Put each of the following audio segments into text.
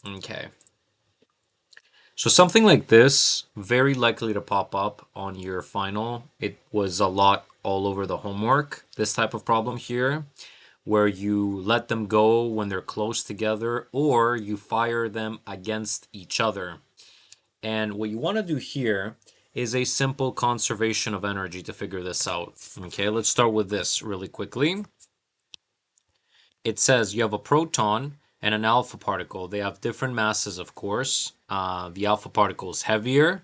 Okay. So something like this, very likely to pop up on your final. It was a lot all over the homework, this type of problem here, where you let them go when they're close together or you fire them against each other. And what you want to do here is a simple conservation of energy to figure this out. Okay, let's start with this really quickly. It says you have a proton and an alpha particle. They have different masses, of course. The alpha particle is heavier.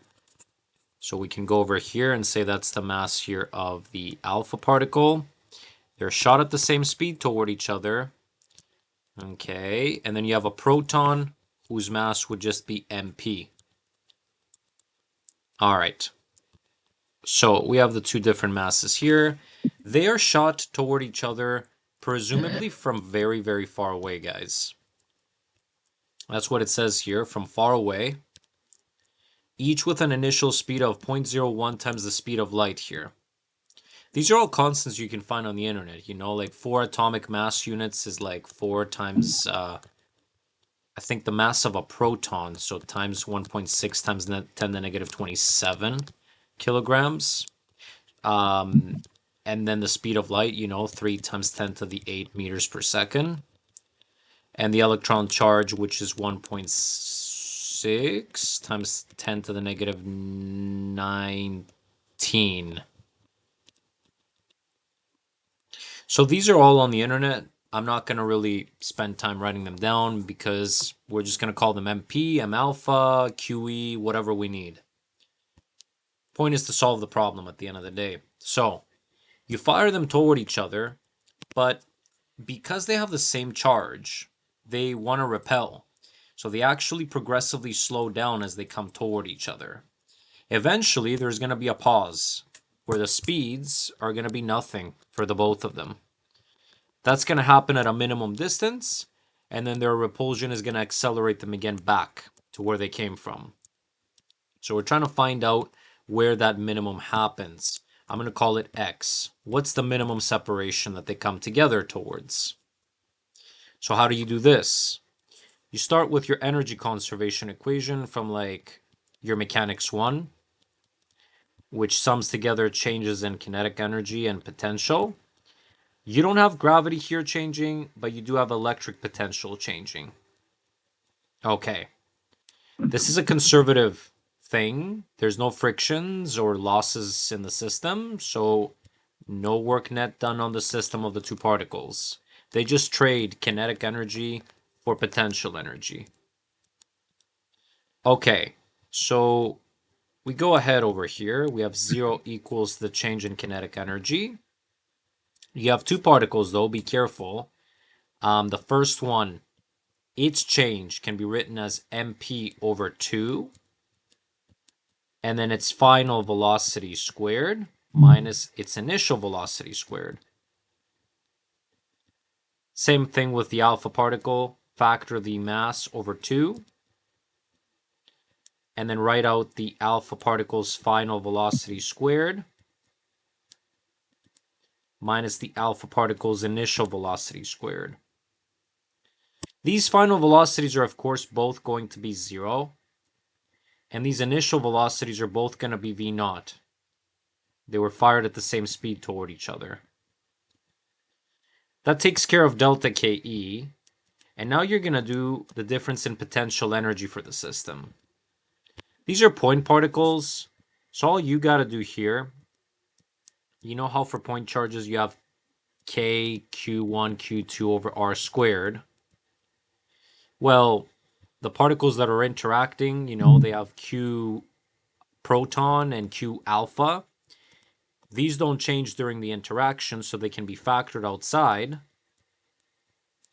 So we can go over here and say that's the mass here of the alpha particle. They're shot at the same speed toward each other. Okay, and then you have a proton whose mass would just be mp. All right. So we have the two different masses here. They are shot toward each other, presumably from very, very far away, guys. That's what it says here, from far away. Each with an initial speed of 0.01 times the speed of light here. These are all constants you can find on the internet. You know, like 4 atomic mass units is like 4 times, I think the mass of a proton, so times 1.6 times 10 to the negative 27 kilograms. And then the speed of light, 3 times 10 to the 8 meters per second. And the electron charge, which is 1.6 times 10 to the negative 19. So these are all on the internet. I'm not going to really spend time writing them down because we're just going to call them MP, M alpha, QE, whatever we need. Point is to solve the problem at the end of the day. So you fire them toward each other, but because they have the same charge, they want to repel. So they actually progressively slow down as they come toward each other. Eventually, there's going to be a pause where the speeds are going to be nothing for the both of them. That's going to happen at a minimum distance, and then their repulsion is going to accelerate them again back to where they came from. So we're trying to find out where that minimum happens. I'm going to call it X. What's the minimum separation that they come together towards? So how do you do this? You start with your energy conservation equation from like your mechanics 1, which sums together changes in kinetic energy and potential. You don't have gravity here changing, but you do have electric potential changing. Okay. This is a conservative thing. There's no frictions or losses in the system, so no work net done on the system of the two particles. They just trade kinetic energy for potential energy. Okay, so we go ahead over here. We have 0 equals the change in kinetic energy. You have two particles, though. Be careful. The first one, its change can be written as mp over 2. And then its final velocity squared minus its initial velocity squared. Same thing with the alpha particle. Factor the mass over 2. And then write out the alpha particle's final velocity squared minus the alpha particle's initial velocity squared. These final velocities are, of course, both going to be 0. And these initial velocities are both going to be v naught. They were fired at the same speed toward each other. That takes care of delta KE. And now you're going to do the difference in potential energy for the system. These are point particles. So all you got to do here, you know how for point charges you have K, Q1, Q2 over R squared. Well, the particles that are interacting, they have Q proton and Q alpha. These don't change during the interaction, so they can be factored outside.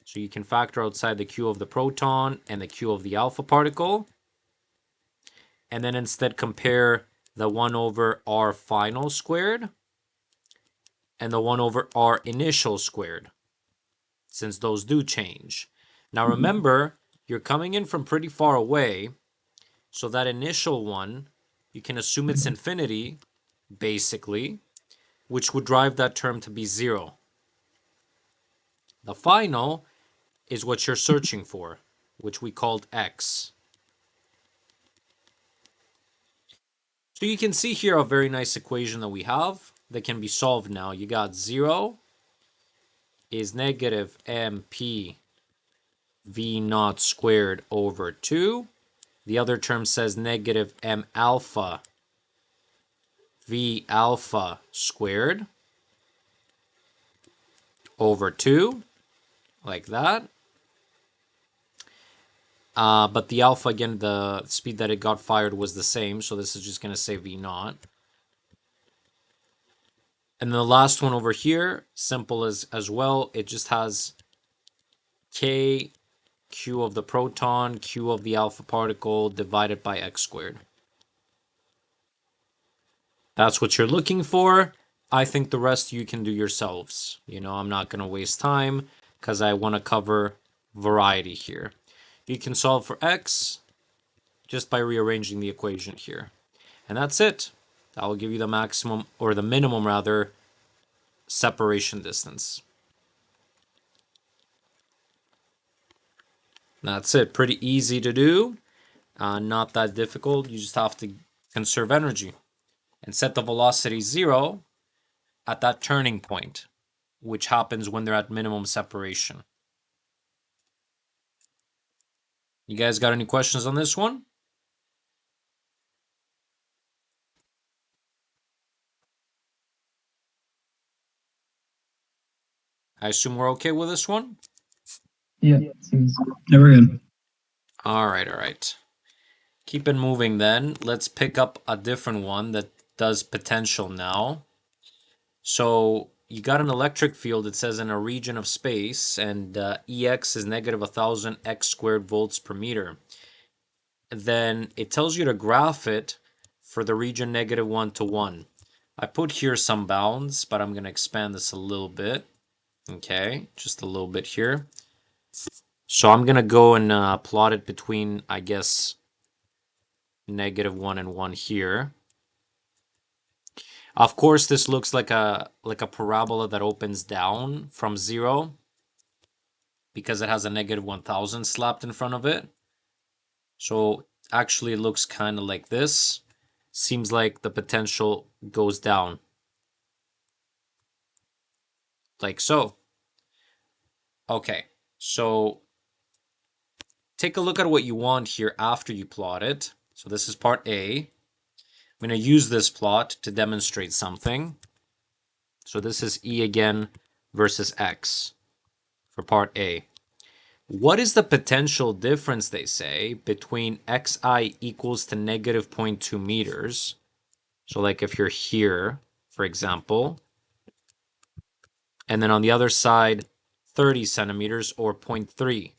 So you can factor outside the Q of the proton and the Q of the alpha particle. And then instead compare the 1 over R final squared and the 1 over R initial squared, since those do change. Now remember, you're coming in from pretty far away, so that initial one, you can assume it's infinity, basically, which would drive that term to be 0. The final is what you're searching for. which we called x. So you can see here a very nice equation that we have that can be solved now. You got 0 is negative mp v naught squared over 2. The other term says negative m alpha v alpha squared over 2, like that. But the alpha, again, the speed that it got fired was the same, so this is just going to say v naught. And the last one over here, simple as well. It just has k q of the proton, q of the alpha particle divided by x squared. That's what you're looking for. I think the rest you can do yourselves. I'm not going to waste time because I want to cover variety here. You can solve for x just by rearranging the equation here. And that's it. That will give you the maximum, or the minimum rather, separation distance. That's it. Pretty easy to do. Not that difficult. You just have to conserve energy and set the velocity 0 at that turning point, which happens when they're at minimum separation. You guys got any questions on this one? I assume we're okay with this one? Yeah, seems. Yeah, we're good. All right. Keep it moving then. Let's pick up a different one that does potential now. So you got an electric field, it says in a region of space, and EX is negative 1,000 x squared volts per meter. Then it tells you to graph it for the region negative 1 to 1. I put here some bounds, but I'm going to expand this a little bit. Okay, just a little bit here. So I'm going to go and plot it between, I guess, negative 1 and 1 here. Of course, this looks like a parabola that opens down from 0 because it has a negative 1,000 slapped in front of it. So actually it looks kind of like this. Seems like the potential goes down. Like so. Okay, so take a look at what you want here after you plot it. So this is part A. I'm going to use this plot to demonstrate something. So this is E again versus X for part A. What is the potential difference, they say, between xi equals to negative 0.2 meters? So like if you're here, for example, and then on the other side, 30 centimeters or 0.3.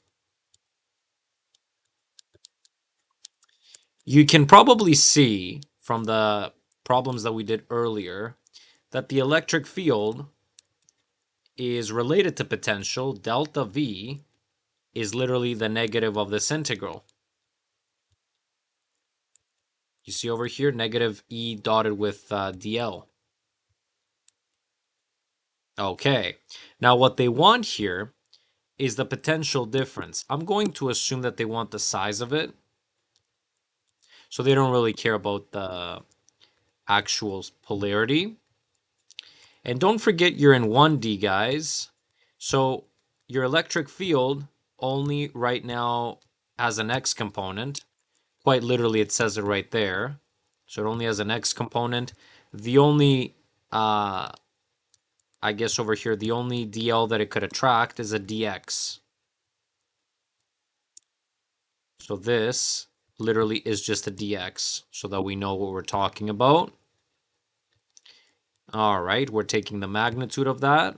You can probably see from the problems that we did earlier that the electric field is related to potential. Delta V is literally the negative of this integral. You see over here, negative E dotted with dl. Okay, now what they want here is the potential difference. I'm going to assume that they want the size of it. So they don't really care about the actual polarity. And don't forget you're in 1D, guys. So your electric field only right now has an x component. Quite literally, it says it right there. So it only has an x component. The only, I guess over here, the only dl that it could attract is a dx. So this literally is just a dx, so that we know what we're talking about. All right, we're taking the magnitude of that,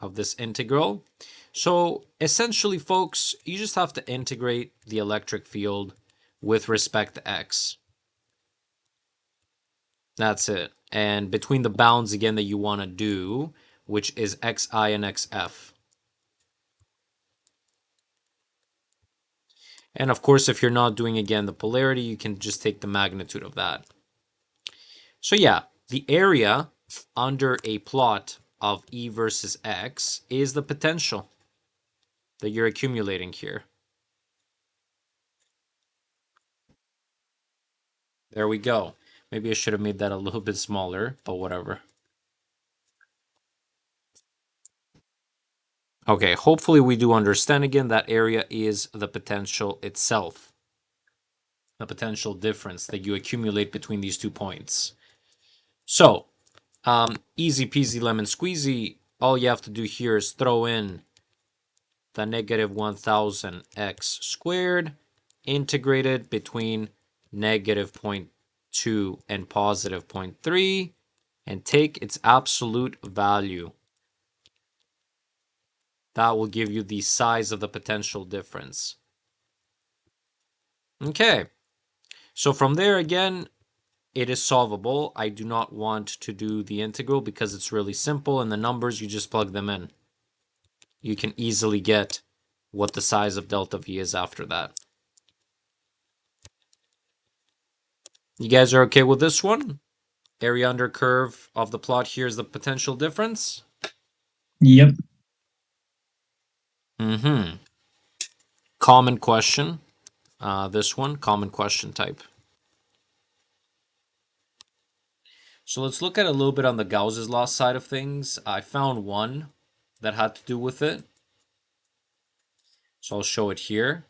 of this integral. So essentially, folks, you just have to integrate the electric field with respect to x. That's it. And between the bounds, again, that you want to do, which is xi and xf. And of course, if you're not doing, again, the polarity, you can just take the magnitude of that. So yeah, the area under a plot of E versus X is the potential. that you're accumulating here. There we go. Maybe I should have made that a little bit smaller, but whatever. Okay, hopefully we do understand again that area is the potential itself, the potential difference that you accumulate between these 2 points. So, easy peasy lemon squeezy. All you have to do here is throw in the negative 1000 x squared integrated between negative 0.2 and positive 0.3 and take its absolute value. That will give you the size of the potential difference. Okay, so from there again, it is solvable. I do not want to do the integral because it's really simple, and the numbers, you just plug them in. You can easily get what the size of delta V is after that. You guys are okay with this one? Area under curve of the plot here is the potential difference? Yep. Common question. This one, common question type. So let's look at a little bit on the Gauss's law side of things. I found one that had to do with it. So I'll show it here.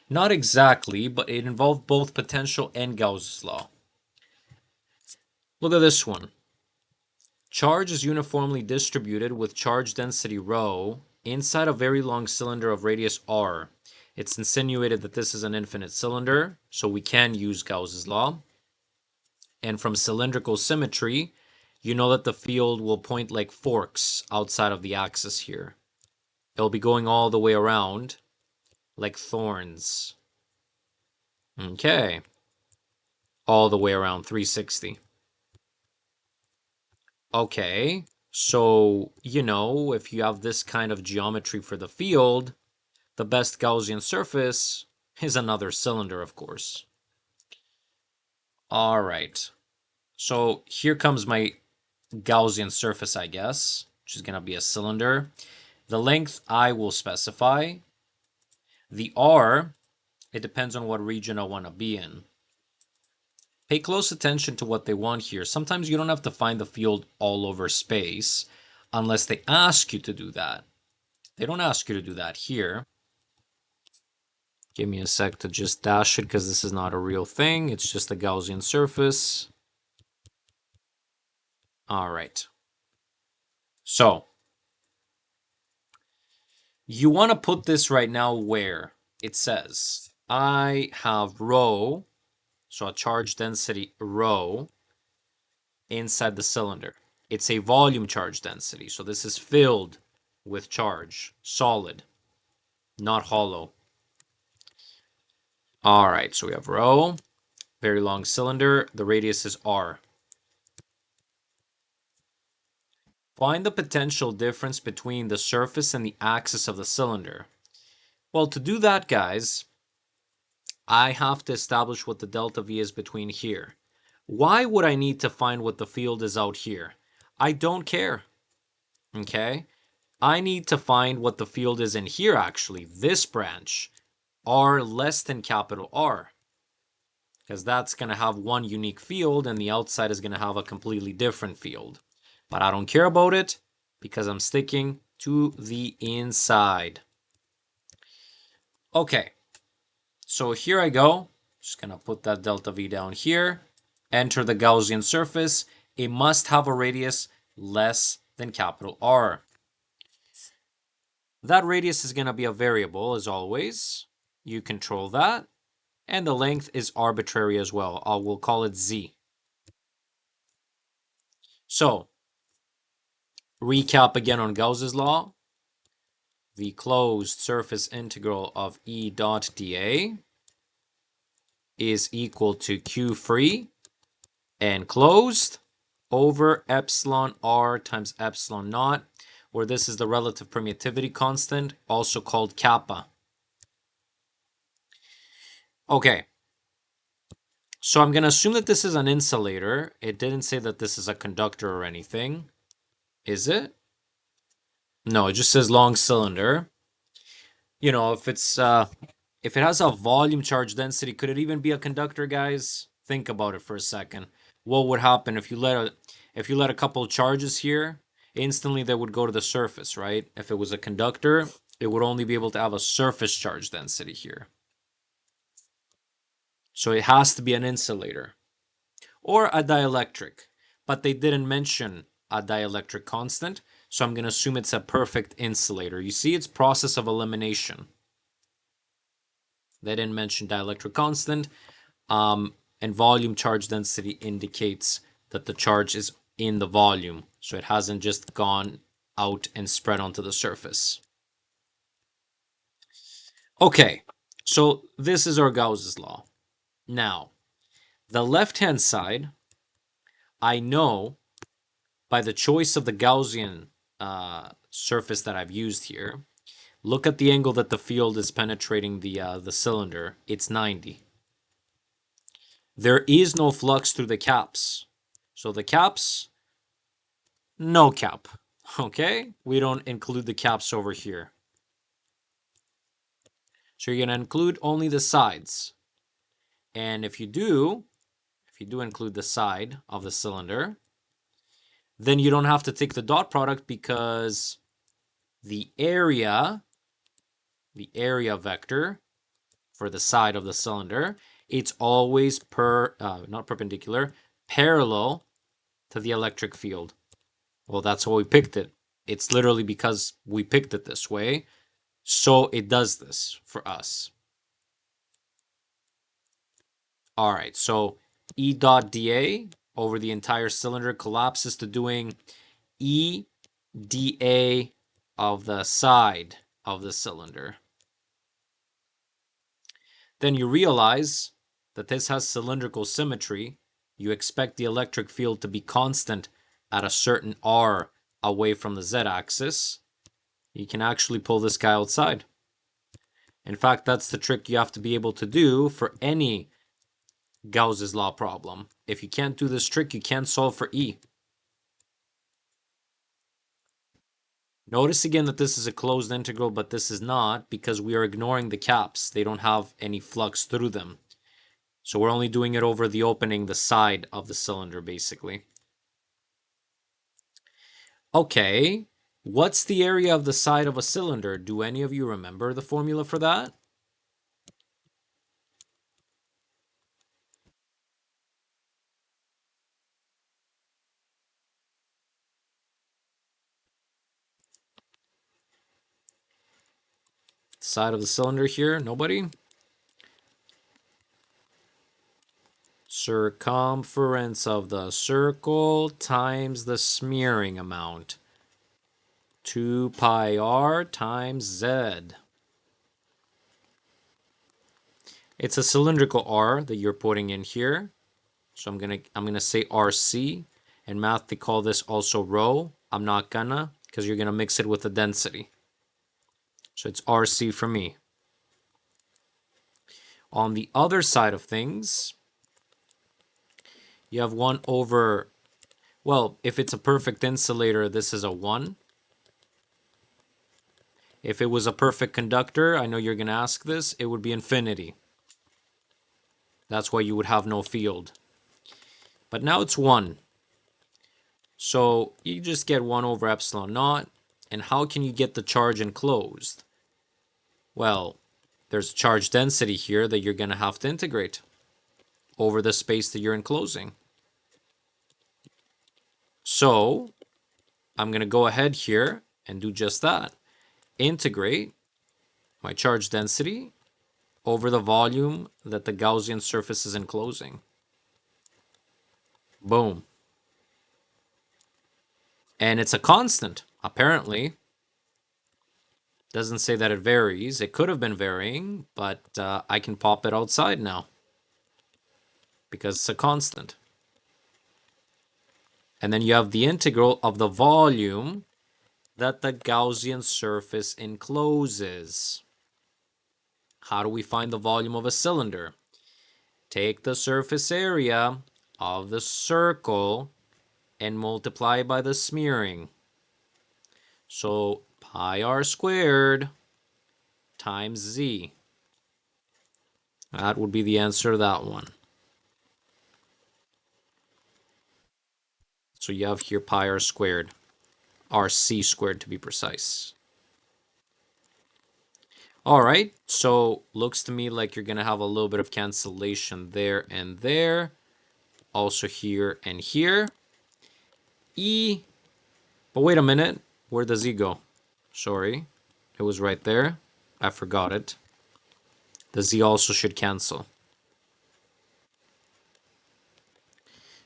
Not exactly, but it involved both potential and Gauss's law. Look at this one. Charge is uniformly distributed with charge density rho inside a very long cylinder of radius r. It's insinuated that this is an infinite cylinder, so we can use Gauss's law. And from cylindrical symmetry, you know that the field will point like forks outside of the axis here. It'll be going all the way around like thorns. Okay. All the way around 360. Okay. So, if you have this kind of geometry for the field, the best Gaussian surface is another cylinder, of course. All right. So here comes my Gaussian surface, I guess, which is going to be a cylinder. The length I will specify. The R, it depends on what region I want to be in. Pay close attention to what they want here. Sometimes you don't have to find the field all over space unless they ask you to do that. They don't ask you to do that here. Give me a sec to just dash it because this is not a real thing. It's just a Gaussian surface. All right. So you want to put this right now where it says I have rho, so a charge density rho inside the cylinder. It's a volume charge density, so this is filled with charge, solid, not hollow. All right, so we have rho, very long cylinder, the radius is r. Find the potential difference between the surface and the axis of the cylinder. Well, to do that, guys, I have to establish what the delta V is between here. Why would I need to find what the field is out here? I don't care. Okay? I need to find what the field is in here, actually. This branch. R less than capital R. Because that's going to have one unique field and the outside is going to have a completely different field. But I don't care about it because I'm sticking to the inside. Okay. So here I go. Just going to put that delta V down here. Enter the Gaussian surface. It must have a radius less than capital R. That radius is going to be a variable, as always. You control that. And the length is arbitrary as well. We'll call it Z. So, recap again on Gauss's law. The closed surface integral of E dot dA is equal to Q free and closed over epsilon R times epsilon naught, where this is the relative permittivity constant, also called kappa. Okay, so I'm going to assume that this is an insulator. It didn't say that this is a conductor or anything. Is it? No, it just says long cylinder. You know, if it has a volume charge density, could it even be a conductor, guys? Think about it for a second. What would happen if you let a couple of charges here, instantly they would go to the surface, right? If it was a conductor, it would only be able to have a surface charge density here. So it has to be an insulator or a dielectric, but they didn't mention a dielectric constant, so I'm going to assume it's a perfect insulator. You see, it's process of elimination. They didn't mention dielectric constant, and volume charge density indicates that the charge is in the volume, so it hasn't just gone out and spread onto the surface. Okay, so this is our Gauss's law. Now, the left-hand side, I know by the choice of the Gaussian surface that I've used here. Look at the angle that the field is penetrating the cylinder. It's 90. There is no flux through the caps. So the caps, no cap. Okay? We don't include the caps over here. So you're going to include only the sides. And if you do include the side of the cylinder, then you don't have to take the dot product because the area vector for the side of the cylinder, it's always not perpendicular, parallel to the electric field. Well, that's why we picked it. It's literally because we picked it this way, so it does this for us. All right, so E dot dA over the entire cylinder collapses to doing E dA of the side of the cylinder. Then you realize that this has cylindrical symmetry. You expect the electric field to be constant at a certain R away from the z-axis. You can actually pull this guy outside. In fact, that's the trick you have to be able to do for any Gauss's law problem. If you can't do this trick, you can't solve for E. Notice again that this is a closed integral, but this is not because we are ignoring the caps. They don't have any flux through them. So we're only doing it over the opening, the side of the cylinder, basically. Okay, what's the area of the side of a cylinder? Do any of you remember the formula for that? Side of the cylinder here, nobody? Circumference of the circle times the smearing amount. 2 pi r times z. It's a cylindrical r that you're putting in here. So I'm gonna say RC. In math they call this also rho. I'm not gonna, because you're gonna mix it with the density. So it's RC for me. On the other side of things, you have 1 over, well, if it's a perfect insulator, this is a 1. If it was a perfect conductor, I know you're going to ask this, it would be infinity. That's why you would have no field. But now it's 1. So you just get 1 over epsilon naught. And how can you get the charge enclosed? Well, there's charge density here that you're going to have to integrate over the space that you're enclosing. So I'm going to go ahead here and do just that. Integrate my charge density over the volume that the Gaussian surface is enclosing. Boom. And it's a constant, apparently. Doesn't say that it varies. It could have been varying, but I can pop it outside now because it's a constant. And then you have the integral of the volume that the Gaussian surface encloses. How do we find the volume of a cylinder? Take the surface area of the circle and multiply by the smearing. So Pi r squared times z. That would be the answer to that one. So you have here pi r squared, rc squared to be precise. All right, so looks to me like you're going to have a little bit of cancellation there and there. Also here and here. E, but wait a minute. Where does E go? Sorry, it was right there. I forgot it. The Z also should cancel.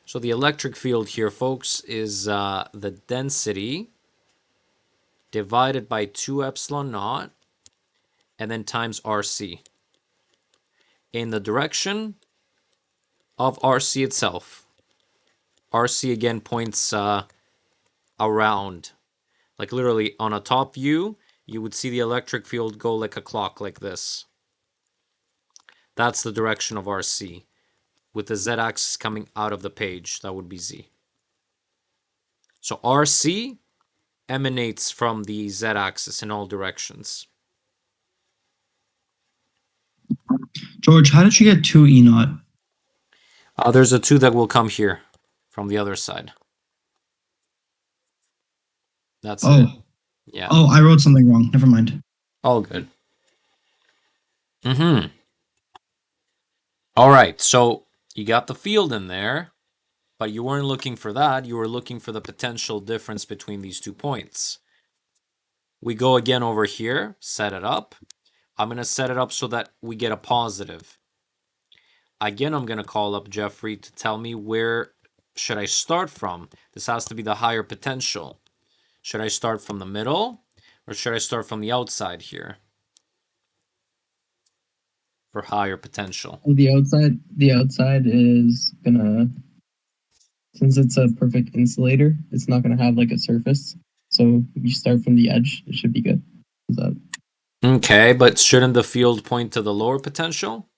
So the electric field here, folks, is the density divided by 2 epsilon naught and then times RC. In the direction of RC itself. RC again points around. Like literally on a top view, you would see the electric field go like a clock like this. That's the direction of RC. With the z-axis coming out of the page, that would be Z. So RC emanates from the z-axis in all directions. George, how did you get 2 E naught? There's a 2 that will come here from the other side. That's it. Yeah. Oh, I wrote something wrong. Never mind. All good. All right, so you got the field in there, but you weren't looking for that. You were looking for the potential difference between these 2 points. We go again over here, set it up. I'm going to set it up so that we get a positive. Again, I'm going to call up Jeffrey to tell me where should I start from. This has to be the higher potential. Should I start from the middle or should I start from the outside here for higher potential? The outside is gonna, since it's a perfect insulator, it's not gonna have like a surface. So you start from the edge, it should be good. Is that Okay, but shouldn't the field point to the lower potential?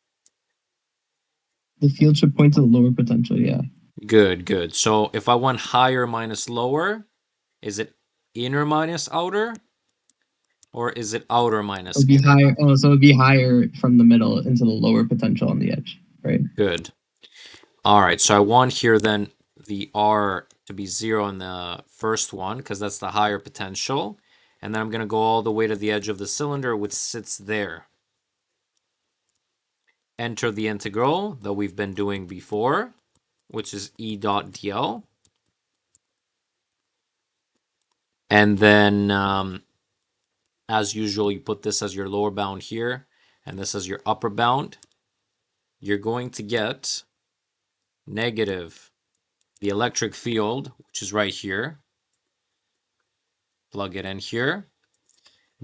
the field should point to the lower potential, yeah. Good, good. So if I went higher minus lower, is it inner minus outer? Or is it outer minus It'd be inner? higher. Oh, so it'd be higher from the middle into the lower potential on the edge, right? Good. All right, so I want here then the R to be 0 in the first one because that's the higher potential. And then I'm going to go all the way to the edge of the cylinder, which sits there. Enter the integral that we've been doing before, which is E dot dl. And then, as usual, you put this as your lower bound here, and this as your upper bound. You're going to get negative the electric field, which is right here. Plug it in here.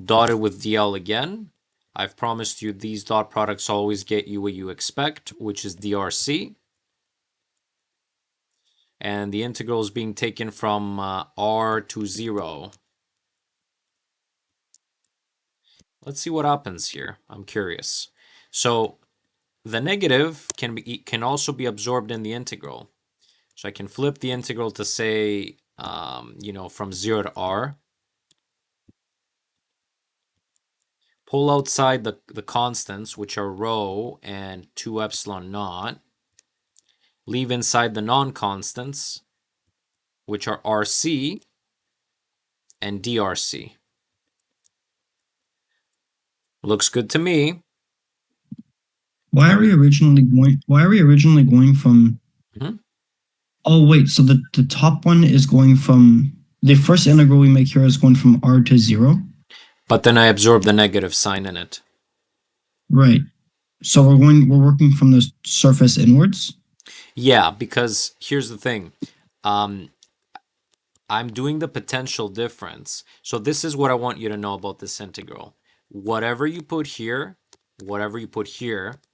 Dotted with dl again. I've promised you these dot products always get you what you expect, which is drc. And the integral is being taken from r to 0. Let's see what happens here. I'm curious. So the negative can also be absorbed in the integral. So I can flip the integral to say, from 0 to r. Pull outside the constants, which are rho and 2 epsilon naught. Leave inside the non-constants, which are RC and DRC. Looks good to me. Why are we originally going from? Mhm. Oh wait, so the top one is going from the first integral we make here is going from r to 0. But then I absorb the negative sign in it. Right. So we're working from the surface inwards. Yeah, because here's the thing. I'm doing the potential difference. So this is what I want you to know about this integral. Whatever you put here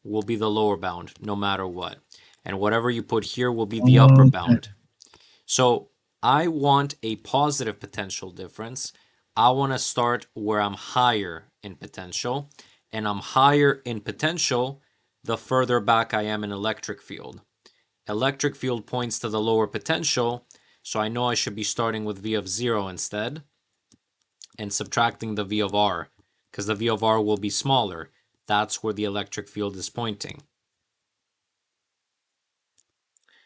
will be the lower bound, no matter what. And whatever you put here will be the upper bound. So I want a positive potential difference. I want to start where I'm higher in potential. And I'm higher in potential the further back I am in electric field. Electric field points to the lower potential, so I know I should be starting with V of 0 instead. and subtracting the V of R, because the V of R will be smaller. That's where the electric field is pointing.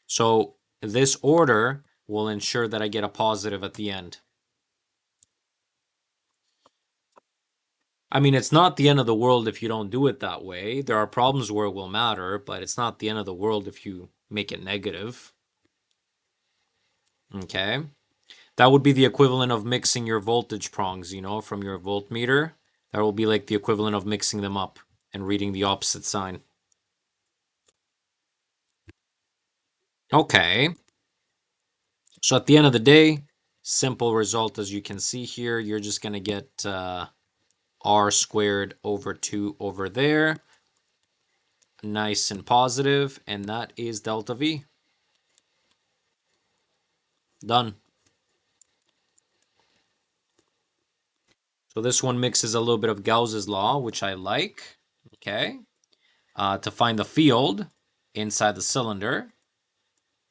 So this order will ensure that I get a positive at the end. I mean, it's not the end of the world if you don't do it that way. There are problems where it will matter, but it's not the end of the world if you make it negative. Okay. That would be the equivalent of mixing your voltage prongs, from your voltmeter. That will be like the equivalent of mixing them up and reading the opposite sign. Okay. So at the end of the day, simple result as you can see here, you're just going to get R squared over 2 over there. Nice and positive, and that is delta V. Done. So this one mixes a little bit of Gauss's law, which I like. Okay. To find the field inside the cylinder.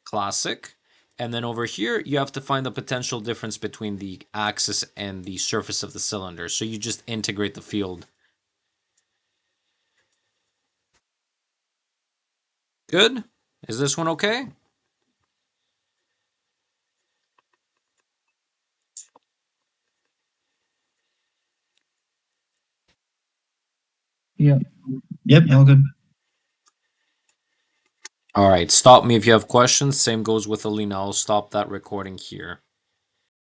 Classic. And then over here, you have to find the potential difference between the axis and the surface of the cylinder. So you just integrate the field. Good? Is this one okay? Yeah. Yep, all good. All right, stop me if you have questions. Same goes with Alina. I'll stop that recording here.